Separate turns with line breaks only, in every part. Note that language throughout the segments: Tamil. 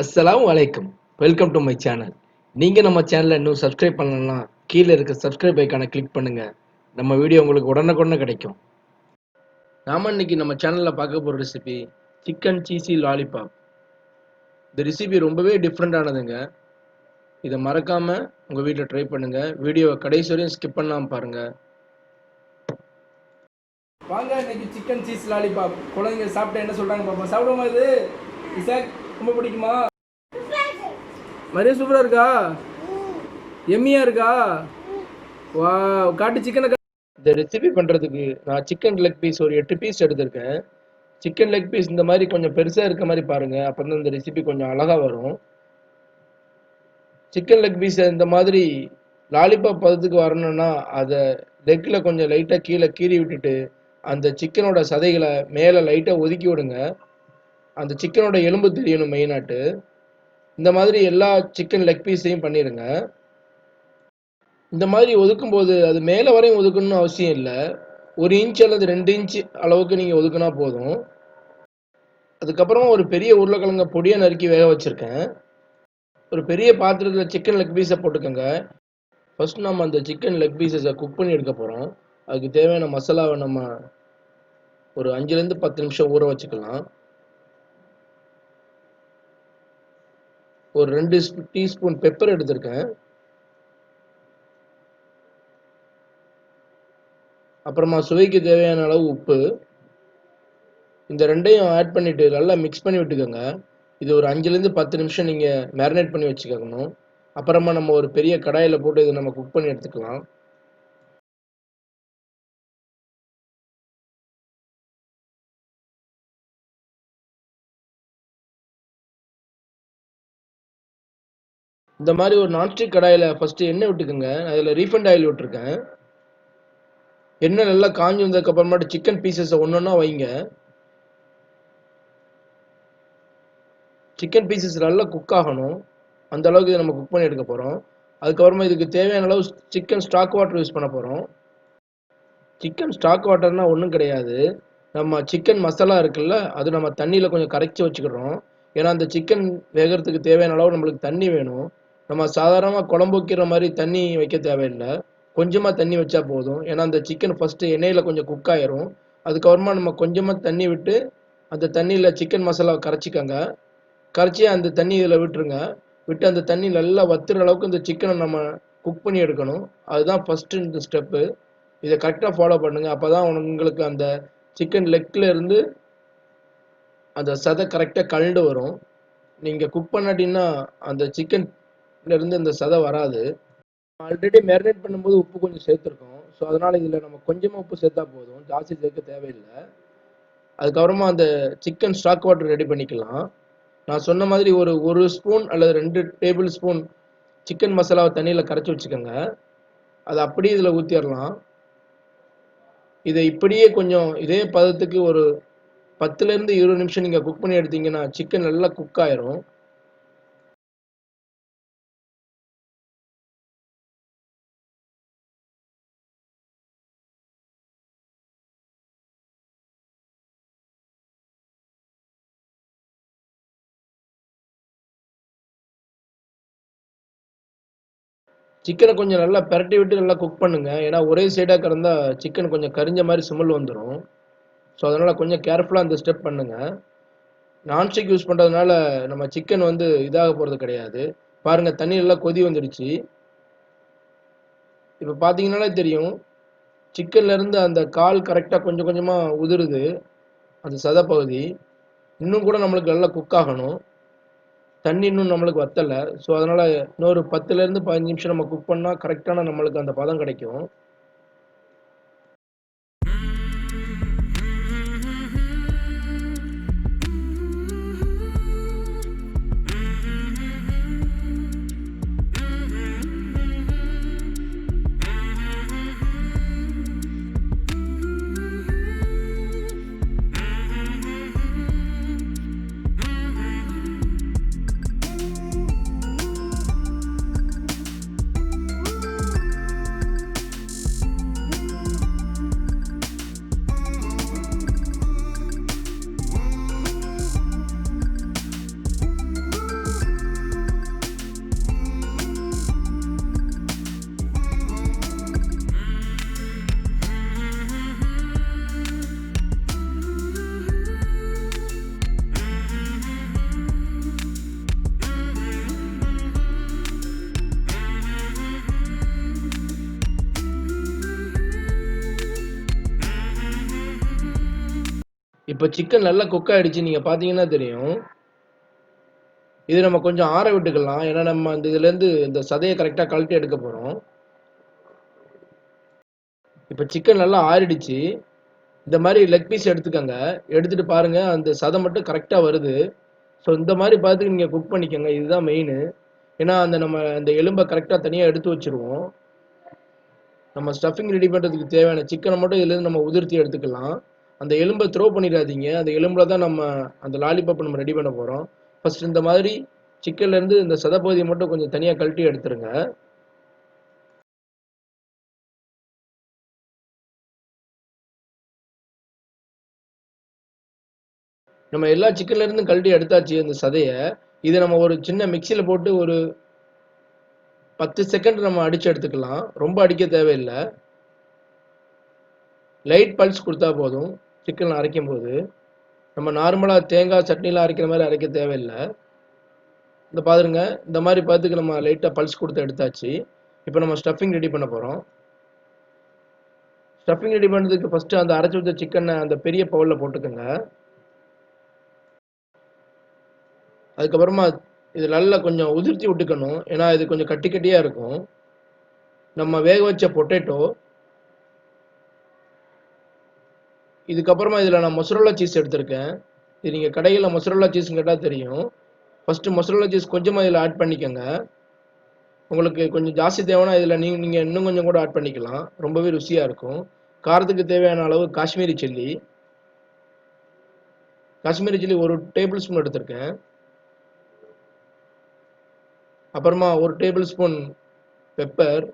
அஸ்ஸலாமு அலைக்கும். Welcome to my channel. நீங்கள் நம்ம சேனலை இன்னும் சப்ஸ்கிரைப் பண்ணலன்னா கீழே இருக்க சப்ஸ்கிரைப் ஐக்கானை கிளிக் பண்ணுங்கள். நம்ம வீடியோ உங்களுக்கு உடனுக்குடனே கிடைக்கும். நாம் இன்னைக்கு நம்ம சேனலில் பார்க்க போகிற ரெசிபி சிக்கன் சீசி லாலிபாப். இந்த ரெசிபி ரொம்பவே டிஃப்ரெண்ட்டானதுங்க. இதை மறக்காமல் உங்கள் வீட்டில் ட்ரை பண்ணுங்கள். வீடியோவை கடைசி வரையும் ஸ்கிப் பண்ணாமல் பாருங்கள். வாங்க இன்னைக்கு சிக்கன் சீஸ் லாலிபாப் குழந்தைங்க சாப்பிட்டு என்ன சொல்கிறாங்க பாப்பா. சாப்பிடுமா இது இசாக்? ரொம்ப பிடிக்குமா? மரியா சூப்பராக இருக்கா? எம்மியாக இருக்கா? வா, காட்டு சிக்கனை. இந்த ரெசிபி பண்ணுறதுக்கு நான் சிக்கன் லெக் பீஸ் ஒரு 8 பீஸ் எடுத்திருக்கேன். சிக்கன் லெக் பீஸ் இந்த மாதிரி கொஞ்சம் பெருசாக இருக்க மாதிரி பாருங்கள். அப்போ தான் இந்த ரெசிபி கொஞ்சம் அழகாக வரும். சிக்கன் லெக் பீஸை இந்த மாதிரி லாலிபாப் பதத்துக்கு வரணும்னா அதை லெக்கில் கொஞ்சம் லைட்டாக கீழே கீறி விட்டுட்டு அந்த சிக்கனோட சதைகளை மேலே லைட்டாக ஒதுக்கி விடுங்க. அந்த சிக்கனோட எலும்பு தெரியணும் மெயினாட்டு. இந்த மாதிரி எல்லா சிக்கன் லெக் பீஸையும் பண்ணிடுங்க. இந்த மாதிரி ஒதுக்கும்போது அது மேலே வரையும் ஒதுக்கணும்னு அவசியம் இல்லை. 1 இன்ச் அல்லது 2 இன்ச் அளவுக்கு நீங்கள் ஒதுக்குனா போதும். அதுக்கப்புறமா ஒரு பெரிய உருளைக்கிழங்க பொடியை நறுக்கி வேக வச்சுருக்கேன். ஒரு பெரிய பாத்திரத்தில் சிக்கன் லெக் பீஸை போட்டுக்கோங்க. ஃபர்ஸ்ட் நம்ம அந்த சிக்கன் லெக் பீஸஸை குக் பண்ணி எடுக்க போகிறோம். அதுக்கு தேவையான மசாலாவை நம்ம ஒரு 5லேருந்து 10 நிமிஷம் ஊற வச்சுக்கலாம். ஒரு 2 டீஸ்பூன் பெப்பர் எடுத்திருக்கேன். அப்புறமா சுவைக்கு தேவையான அளவு உப்பு. இந்த ரெண்டையும் ஆட் பண்ணிவிட்டு நல்லா மிக்ஸ் பண்ணி விட்டுக்கோங்க. இது ஒரு 5லேருந்து 10 நிமிஷம் நீங்கள் மேரினேட் பண்ணி வச்சுக்கணும். அப்புறமா நம்ம ஒரு பெரிய கடாயில் போட்டு இதை நம்ம குக் பண்ணி எடுத்துக்கலாம். இந்த மாதிரி ஒரு நான்ஸ்டிக் கடாயில் ஃபஸ்ட்டு எண்ணெய் விட்டுக்குங்க. அதில் ரீஃபண்ட் ஆயில் விட்டுருக்கேன். எண்ணெய் நல்லா காஞ்சி வந்ததுக்கப்புறமாட்டு சிக்கன் பீசஸை ஒன்று ஒன்றா வைங்க. சிக்கன் பீசஸ் நல்லா குக் ஆகணும். அந்த அளவுக்கு இதை நம்ம குக் பண்ணி எடுக்க போகிறோம். அதுக்கப்புறமா இதுக்கு தேவையான அளவு சிக்கன் ஸ்டாக் வாட்டர் யூஸ் பண்ண போகிறோம். சிக்கன் ஸ்டாக் வாட்டர்னால் ஒன்றும் கிடையாது. நம்ம சிக்கன் மசாலா இருக்குல்ல, அது நம்ம தண்ணியில் கொஞ்சம் கரைச்சி வச்சுக்கிறோம். ஏன்னா அந்த சிக்கன் வேகிறதுக்கு தேவையான அளவு நம்மளுக்கு தண்ணி வேணும். நம்ம சாதாரணமாக குழம்பு வைக்கிற மாதிரி தண்ணி வைக்க தேவையில்லை. கொஞ்சமாக தண்ணி வச்சா போதும். ஏன்னா அந்த சிக்கன் ஃபஸ்ட்டு எண்ணெயில் கொஞ்சம் குக் ஆயிரும். அதுக்கப்புறமா நம்ம கொஞ்சமாக தண்ணி விட்டு அந்த தண்ணியில் சிக்கன் மசாலாவை கரைச்சிக்கோங்க. கரைச்சி அந்த தண்ணி இதில் விட்டுருங்க. விட்டு அந்த தண்ணி நல்லா வத்துற அளவுக்கு இந்த சிக்கனை நம்ம குக் பண்ணி எடுக்கணும். அதுதான் ஃபஸ்ட்டு இந்த ஸ்டெப்பு. இதை கரெக்டாக ஃபாலோ பண்ணுங்கள். அப்போ தான் உங்களுக்கு அந்த சிக்கன் லெக்கில் இருந்து அந்த சதை கரெக்டாக கழண்டு வரும். நீங்கள் குக் பண்ணாட்டின்னா அந்த சிக்கன்லேருந்து அந்த சதை வராது. ஆல்ரெடி மேரினேட் பண்ணும்போது உப்பு கொஞ்சம் சேர்த்துருக்கோம். ஸோ அதனால் இதில் நம்ம கொஞ்சமாக உப்பு சேர்த்தா போதும், ஜாஸ்தி சேர்க்க தேவையில்லை. அதுக்கப்புறமா அந்த சிக்கன் ஸ்டாக் வாட்டர் ரெடி பண்ணிக்கலாம். நான் சொன்ன மாதிரி ஒரு ஸ்பூன் அல்லது 2 டேபிள் ஸ்பூன் சிக்கன் மசாலாவை தண்ணியில் கரைச்சி வச்சுக்கோங்க. அதை அப்படியே இதில் ஊற்றிடலாம். இதை இப்படியே கொஞ்சம் இதே பதத்துக்கு ஒரு 10லேருந்து 20 நிமிஷம் நீங்கள் குக் பண்ணி எடுத்தீங்கன்னா சிக்கன் நல்லா குக் ஆயிரும். சிக்கனை கொஞ்சம் நல்லா பிரட்டி விட்டு நல்லா குக் பண்ணுங்கள். ஏன்னா ஒரே சைடாக கிடந்தா சிக்கன் கொஞ்சம் கரிஞ்ச மாதிரி ஸ்மெல் வந்துடும். ஸோ அதனால் கொஞ்சம் கேர்ஃபுல்லாக இந்த ஸ்டெப் பண்ணுங்கள். நான்ஸ்டிக் யூஸ் பண்ணுறதுனால நம்ம சிக்கன் வந்து இதாக போகிறது கிடையாது. பாருங்கள், தண்ணி நல்லா கொதி வந்துடுச்சு. இப்போ பார்த்தீங்கன்னாலே தெரியும், சிக்கன்லேருந்து அந்த கால் கரெக்டாக கொஞ்சம் கொஞ்சமாக உதிருது அந்த சதை பகுதி. இன்னும் கூட நம்மளுக்கு நல்லா குக் ஆகணும். தண்ணி இன்னும் நம்மளுக்கு வத்தலை. ஸோ அதனால் இன்னொரு 10லேருந்து 15 நிமிஷம் நம்ம குக் பண்ணால் கரெக்டான நம்மளுக்கு அந்த பதம் கிடைக்கும். இப்போ சிக்கன் நல்லா குக் ஆயிடுச்சு. நீங்க பார்த்தீங்கன்னா தெரியும். இது நம்ம கொஞ்சம் ஆற விட்டுக்கலாம். ஏன்னா நம்ம அந்த இதுலேருந்து இந்த சதைய கரெக்ட்டா கழட்டி எடுக்க போறோம். இப்ப சிக்கன் நல்லா ஆறிடுச்சு. இந்த மாரி லெக் பீஸ் எடுத்துக்கங்க. எடுத்துட்டு பாருங்க, அந்த சதை மட்டும் கரெக்ட்டா வருது. ஸோ இந்த மாரி பார்த்து நீங்க குக் பண்ணிக்கங்க. இதுதான் மெயினு. ஏன்னா, நம்ம அந்த எலும்ப கரெக்ட்டா தனியா எடுத்து வச்சுருவோம். நம்ம ஸ்டஃபிங் ரெடி பண்றதுக்கு தேவையான சிக்கன மட்டும் இதுலேருந்து நம்ம உதிர்த்தி எடுத்துக்கலாம். அந்த எலும்ப த்ரோ பண்ணிடாதீங்க. அந்த எலும்புல தான் நம்ம அந்த லாலிபாப் நம்ம ரெடி பண்ண போறோம். ஃபர்ஸ்ட் இந்த மாதிரி சிக்கன்லேருந்து இந்த சத பகுதிய மட்டும் கொஞ்சம் தனியா கழட்டி எடுத்துருங்க. நம்ம எல்லா சிக்கன்லேருந்தும் கழட்டி எடுத்தாச்சு அந்த சதைய. இத நம்ம ஒரு சின்ன மிக்ஸியில போட்டு ஒரு 10 செகண்ட் நம்ம அடிச்சு எடுத்துக்கலாம். ரொம்ப அடிக்க தேவையில்ல. லைட் பல்ஸ் குடுத்தா போதும். சிக்கன் அரைக்கும்போது. நம்ம நார்மலா தேங்காய் சட்னிலாம் அரைக்கிற மாரி அரைக்க தேவையில்ல. இந்த பாருங்க, இந்த மாரி பதத்துக்கு நம்ம லைட்டா பல்ஸ் குடுத்து எடுத்தாச்சு. இப்ப நம்ம ஸ்டஃபிங் ரெடி பண்ண போறோம். ஸ்டஃபிங் ரெடி பண்றதுக்கு ஃபர்ஸ்ட்டு அந்த அரைச்சு வச்ச சிக்கன அந்த பெரிய பவுல்ல போட்டுக்கங்க. அதுக்கப்புறமா இது நல்லா கொஞ்சம் உதிர்த்தி விட்டுக்கணும். ஏன்னா, இது கொஞ்சம் கட்டி கட்டியா இருக்கும். நம்ம வேக வச்ச பொட்டேட்டோ, இதுக்கப்புறமா இதில நான் மொசரல்லா சீஸ் எடுத்திருக்கேன். இது நீங்க கடைகள்ல மொசரல்லா சீஸ்ன்னு கேட்டா தெரியும். ஃபர்ஸ்ட்டு மொசரல்லா சீஸ் கொஞ்சமா இதில ஆட் பண்ணிக்கங்க. உங்களுக்கு கொஞ்சம் ஜாஸ்தி தேவைன்னா இதில நீங்க இன்னும் கொஞ்சம் கூட ஆட் பண்ணிக்கலாம். ரொம்பவே ருசியா இருக்கும். காரத்துக்கு தேவையான அளவு Kashmiri chilli. Kashmiri chilli 1 table spoon எடுத்திருக்கேன். அப்புறமா 1 டேபிள் ஸ்பூன் பெப்பர்.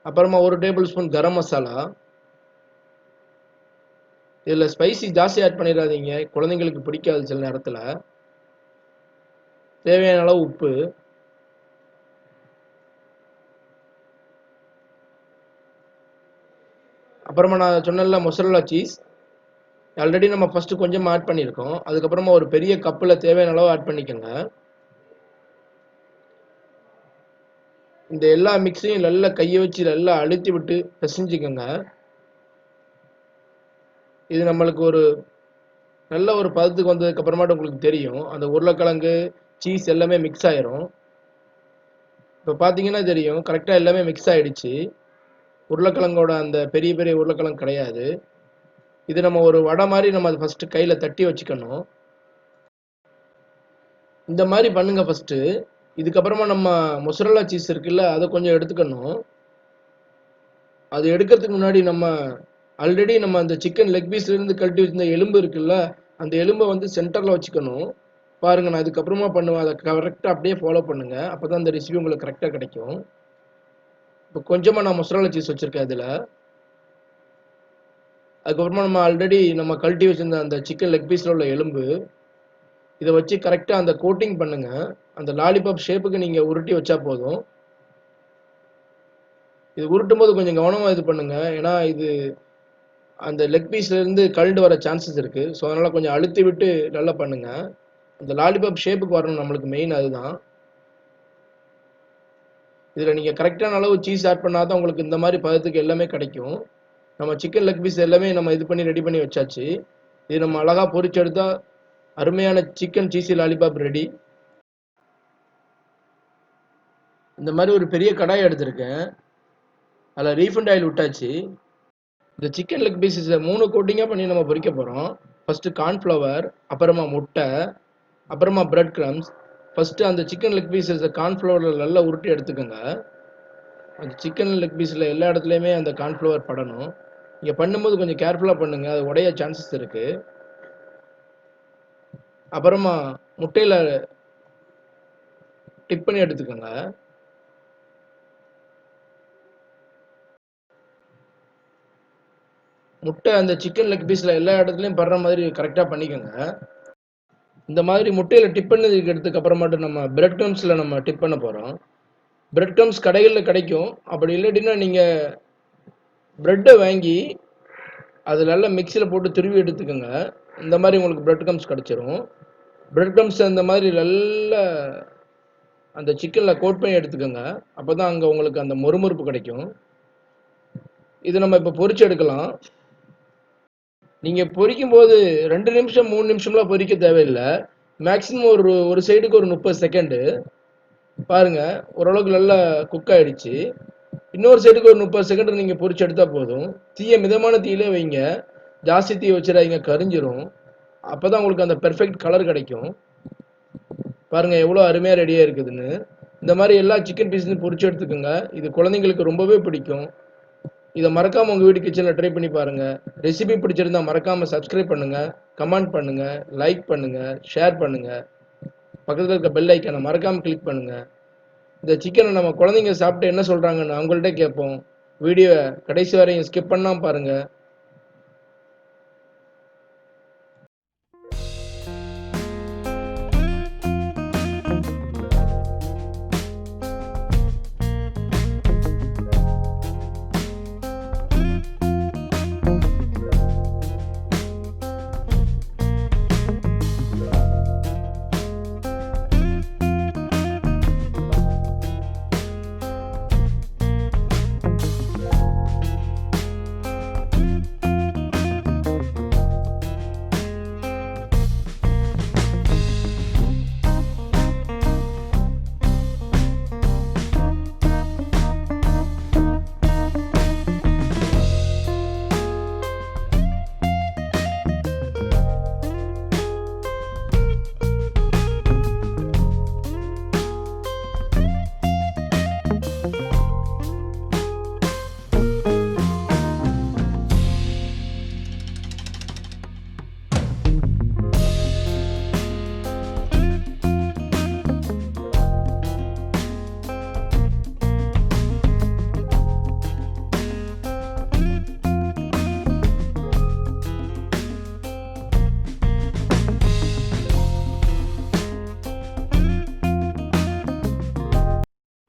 அப்புறமா 1 டேபிள் ஸ்பூன் கரம் மசாலா. இதில ஸ்பைசி ஜாஸ்தி ஆட் பண்ணிறாதீங்க. குழந்தைங்களுக்கு பிடிக்காது சில நேரத்தில. தேவையான அளவு உப்பு. அப்புறமா நான் சொன்னேன்ல மொசரல்லா சீஸ். ஆல்ரெடி நம்ம ஃபர்ஸ்ட்டு கொஞ்சமா ஆட் பண்ணியிருக்கோம். அதுக்கப்புறமா ஒரு பெரிய கப்புல தேவையான அளவு ஆட் பண்ணிக்கங்க. இந்த எல்லா மிக்ஸையும் நல்லா கைய வச்சு நல்லா அழுத்தி விட்டு பெசஞ்சுக்கங்க. இது நம்மளுக்கு ஒரு நல்ல ஒரு பதத்துக்கு வந்ததுக்கு அப்புறமாட்டு உங்களுக்கு தெரியும். அந்த உருளைக்கிழங்கு, சீஸ் எல்லாமே மிக்ஸ் ஆயிரும். இப்ப பார்த்தீங்கன்னா தெரியும். கரெக்ட்டா எல்லாமே மிக்ஸ் ஆயிடுச்சு. உருளைக்கிழங்கோட அந்த பெரிய பெரிய உருளைக்கிழங்கு கிடையாது. இது நம்ம ஒரு வடை மாரி நம்ம அத ஃபர்ஸ்ட்டு கையில தட்டி வச்சுக்கணும். இந்த மாரி பண்ணுங்க ஃபர்ஸ்ட்டு. இதுக்கப்புறமா நம்ம மொசரல்லா சீஸ் இருக்குல்ல, அத கொஞ்சம் எடுத்துக்கணும். அது எடுக்கிறதுக்கு முன்னாடி ஆல்ரெடி நம்ம அந்த சிக்கன் லெக் பீஸ்லேருந்து கழட்டி வச்சிருந்த எலும்பு இருக்குல்ல, அந்த எலும்ப வந்து சென்டர்ல வச்சுக்கணும். பாருங்க நான் இதுக்கப்புறமா பண்ணுவேன். அத கரெக்ட்டா அப்படியே ஃபாலோ பண்ணுங்க. அப்பதான் அந்த ரெசிபி உங்களுக்கு கரெக்ட்டா கிடைக்கும். இப்போ கொஞ்சமா நான் மொசரல்லா சீஸ் வச்சிருக்கேன் இதுல. அதுக்கப்புறமா நம்ம கழட்டி வச்சிருந்த அந்த சிக்கன் லெக் பீஸ்ல உள்ள எலும்பு, இத வச்சு கரெக்ட்டா அந்த கோட்டிங் பண்ணுங்க. அந்த லாலிபாப் ஷேப்புக்கு நீங்க உருட்டி வச்சா போதும். இது உருட்டும்போது கொஞ்சம் கவனமா இது பண்ணுங்க. ஏன்னா, இது அந்த லெக் பீஸ்லேருந்து கழண்டு வர சான்சஸ் இருக்கு. ஸோ, அதனால கொஞ்சம் அழுத்தி விட்டு நல்லா பண்ணுங்க. அந்த லாலிபாப் ஷேப்புக்கு வரணும் நம்மளுக்கு மெயின் அதுதான். இதில நீங்க கரெக்ட்டான அளவு சீஸ் ஆட் பண்ணா தான் உங்களுக்கு இந்த மாரி பதத்துக்கு எல்லாமே கிடைக்கும். நம்ம சிக்கன் லெக் பீஸ் எல்லாமே நம்ம இது பண்ணி ரெடி பண்ணி வச்சாச்சு. இது நம்ம அழகா பொரிச்சு எடுத்தா அருமையான சிக்கன் சீஸி லாலிபாப் ரெடி. இந்த மாரி ஒரு பெரிய கடாய் எடுத்திருக்கேன். அதில ரீஃபைண்ட் ஆயில் விட்டாச்சு. இந்த சிக்கன் லெக் பீஸஸ 3 கோட்டிங்கா பண்ணி நம்ம பொரிக்க போறோம். ஃபர்ஸ்ட்டு கார்ன்ஃப்ளவர், அப்புறமா முட்டை, அப்புறமா பிரெட் கிரம்ப்ஸ். ஃபர்ஸ்ட்டு அந்த சிக்கன் லெக் பீஸஸ கார்ன்ஃப்ளவர்ல நல்லா உருட்டி எடுத்துக்கங்க. அந்த சிக்கன் லெக் பீஸ்ல எல்லா இடத்துலயுமே அந்த கார்ன்ஃப்ளவர் படணும். நீங்க பண்ணும்போது கொஞ்சம் கேர்ஃபுல்லா பண்ணுங்க. அது உடைய சான்சஸ் இருக்கு. அப்புறமா முட்டையில டிப் பண்ணி எடுத்துக்கங்க. முட்டை அந்த சிக்கன் லெக் பீஸ்ல எல்லா இடத்துலயும் படுற மாதிரி கரெக்ட்டா பண்ணிக்கங்க. இந்த மாதிரி முட்டையில டிப் பண்ணதுக்கு எடுத்ததுக்கு அப்புறமாட்டு நம்ம பிரெட் கிரம்ப்ஸ்ல நம்ம டிப் பண்ண போறோம். பிரெட் கிரம்ப்ஸ் கடைகள்ல கிடைக்கும். அப்படி இல்லாட்டினா நீங்க பிரெட்ட வாங்கி அது நல்லா மிக்ஸியில போட்டு துருவி எடுத்துக்கங்க. இந்த மாரி உங்களுக்கு பிரெட் கிரம்ப்ஸ் கிடைச்சிரும். பிரெட் கிரம்ப்ஸ் அந்த மாதிரி நல்லா அந்த சிக்கன்ல கோட் பண்ணி எடுத்துக்கங்க. அப்பதான் அங்க உங்களுக்கு அந்த மொறுமொறுப்பு கிடைக்கும். இது நம்ம இப்போ பொரிச்சு எடுக்கலாம். நீங்க பொரிக்கும் போது 2 நிமிஷம் 3 நிமிஷம்லாம் பொரிக்க தேவையில்லை. மேக்ஸிமம் ஒரு சைடுக்கு ஒரு 30 செகண்டு. பாருங்க, ஓரளவுக்கு நல்லா குக் ஆயிடுச்சு. இன்னொரு சைடுக்கு ஒரு 30 செகண்ட் நீங்க பொரிச்சு எடுத்தா போதும். தீய மிதமான தீயிலே வைங்க. ஜாஸ்தி தீ வச்சிடாதீங்க, கரிஞ்சிரும். அப்பதான் உங்களுக்கு அந்த பெர்ஃபெக்ட் கலர் கிடைக்கும். பாருங்க எவ்வளோ அருமையா ரெடியா இருக்குதுன்னு. இந்த மாதிரி எல்லா சிக்கன் பீஸையும் பொரிச்சு எடுத்துக்கோங்க. இது குழந்தைங்களுக்கு ரொம்பவே பிடிக்கும். இதை மறக்காம உங்க வீட்டு கிச்சன்ல ட்ரை பண்ணி பாருங்க. ரெசிபி பிடிச்சிருந்தா மறக்காம சப்ஸ்கிரைப் பண்ணுங்க, கமெண்ட் பண்ணுங்க, லைக் பண்ணுங்க, ஷேர் பண்ணுங்க. பக்கத்துல இருக்க பெல் ஐக்கானை மறக்காம கிளிக் பண்ணுங்க. இந்த சிக்கனை நம்ம குழந்தைங்க சாப்பிட்டு என்ன சொல்றாங்கன்னு அவங்கள்ட்ட கேட்போம். வீடியோ கடைசி வரையும் ஸ்கிப் பண்ணாம பாருங்க.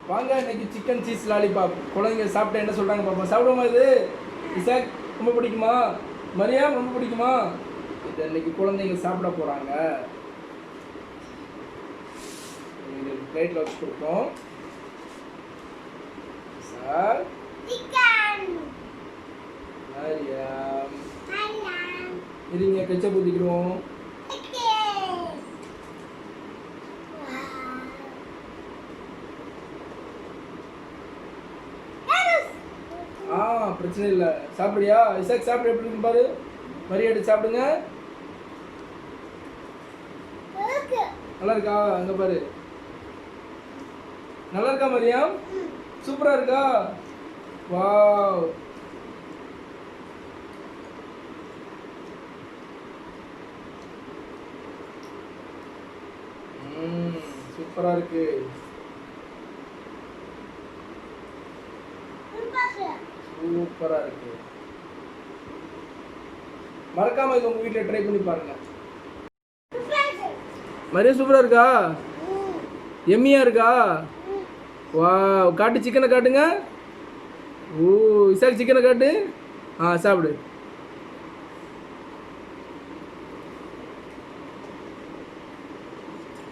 வாங்க, இன்னைக்கு சிக்கன் சீஸ் லாலிபாப் குழந்தைங்க சாப்பிட்டு என்ன சொல்கிறாங்க பாப்பா. சாப்பிடுமா இது? இசாக் ரொம்ப பிடிக்குமா? மரியாம் ரொம்ப பிடிக்குமா? இது இன்னைக்கு குழந்தைங்க சாப்பிட போகிறாங்க. பிளேட்டில் வச்சு கொடுப்போம். சார் மரியாம் இருங்க, கெச்சப் ஊற்றிக்கிடுவோம். பிரச்சனை இல்லை, சாப்பிடுறியா? இசாக் சாப்பிடு, எப்படி இருக்கு பாரு. மரியா எடுத்து சாப்பிடுங்க. நல்லா இருக்கா? அங்க பாரு, நல்லா இருக்கா மரியாம்? சூப்பரா இருக்கா? வாவ், சூப்பரா இருக்கு. சூப்பரா இருக்கு. மறக்காம இது உங்க வீட்டில் ட்ரை பண்ணி பாருங்க. மரியா சூப்பரா இருக்கா? எம்மியா இருக்கா? வாவ், காட்டு, சிக்கனை காட்டுங்க. ஓ, இசாக் சிக்கனை காட்டு. சாப்பிடு.